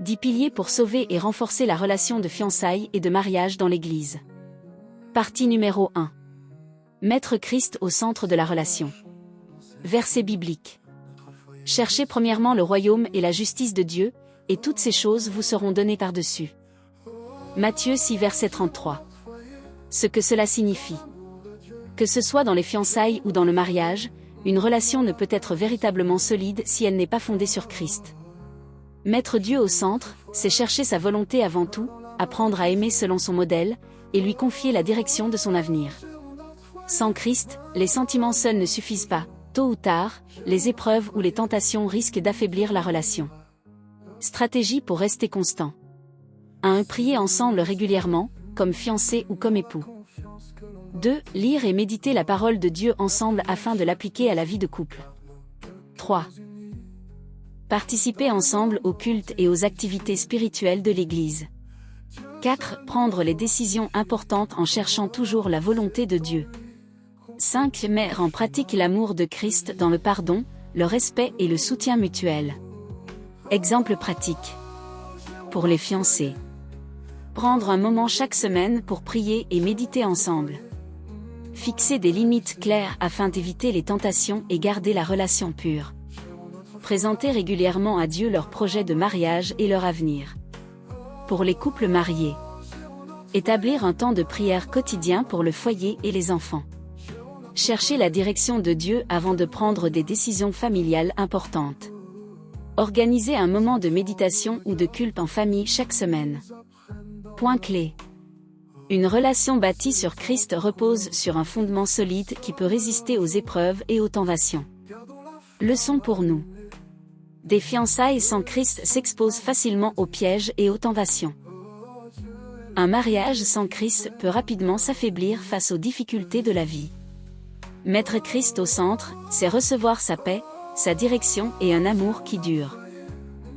10 piliers pour sauver et renforcer la relation de fiançailles et de mariage dans l'Église. Partie numéro 1. Mettre Christ au centre de la relation. Verset biblique. Cherchez premièrement le royaume et la justice de Dieu, et toutes ces choses vous seront données par-dessus. Matthieu 6 verset 33. Ce que cela signifie. Que ce soit dans les fiançailles ou dans le mariage, une relation ne peut être véritablement solide si elle n'est pas fondée sur Christ. Mettre Dieu au centre, c'est chercher sa volonté avant tout, apprendre à aimer selon son modèle, et lui confier la direction de son avenir. Sans Christ, les sentiments seuls ne suffisent pas, tôt ou tard, les épreuves ou les tentations risquent d'affaiblir la relation. Stratégie pour rester constant. 1. Prier ensemble régulièrement, comme fiancés ou comme époux. 2. Lire et méditer la parole de Dieu ensemble afin de l'appliquer à la vie de couple. 3. Participer ensemble aux cultes et aux activités spirituelles de l'Église. 4. Prendre les décisions importantes en cherchant toujours la volonté de Dieu. 5. Mettre en pratique l'amour de Christ dans le pardon, le respect et le soutien mutuel. Exemple pratique. Pour les fiancés. Prendre un moment chaque semaine pour prier et méditer ensemble. Fixer des limites claires afin d'éviter les tentations et garder la relation pure. Présenter régulièrement à Dieu leurs projets de mariage et leur avenir. Pour les couples mariés. Établir un temps de prière quotidien pour le foyer et les enfants. Chercher la direction de Dieu avant de prendre des décisions familiales importantes. Organiser un moment de méditation ou de culte en famille chaque semaine. Point clé. Une relation bâtie sur Christ repose sur un fondement solide qui peut résister aux épreuves et aux tentations. Leçon pour nous. Des fiançailles sans Christ s'exposent facilement aux pièges et aux tentations. Un mariage sans Christ peut rapidement s'affaiblir face aux difficultés de la vie. Mettre Christ au centre, c'est recevoir sa paix, sa direction et un amour qui dure.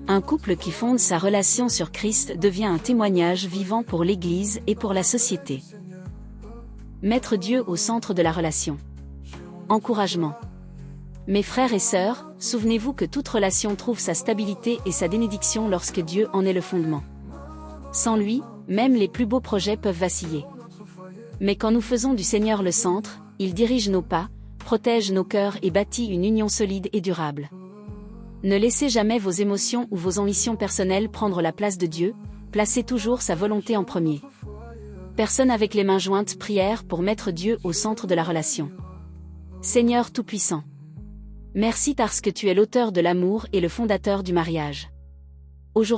Un couple qui fonde sa relation sur Christ devient un témoignage vivant pour l'Église et pour la société. Mettre Dieu au centre de la relation. Encouragement. Mes frères et sœurs, souvenez-vous que toute relation trouve sa stabilité et sa bénédiction lorsque Dieu en est le fondement. Sans lui, même les plus beaux projets peuvent vaciller. Mais quand nous faisons du Seigneur le centre, il dirige nos pas, protège nos cœurs et bâtit une union solide et durable. Ne laissez jamais vos émotions ou vos ambitions personnelles prendre la place de Dieu, placez toujours sa volonté en premier. Personne avec les mains jointes, prière pour mettre Dieu au centre de la relation. Seigneur Tout-Puissant. Merci parce que tu es l'auteur de l'amour et le fondateur du mariage. Aujourd'hui,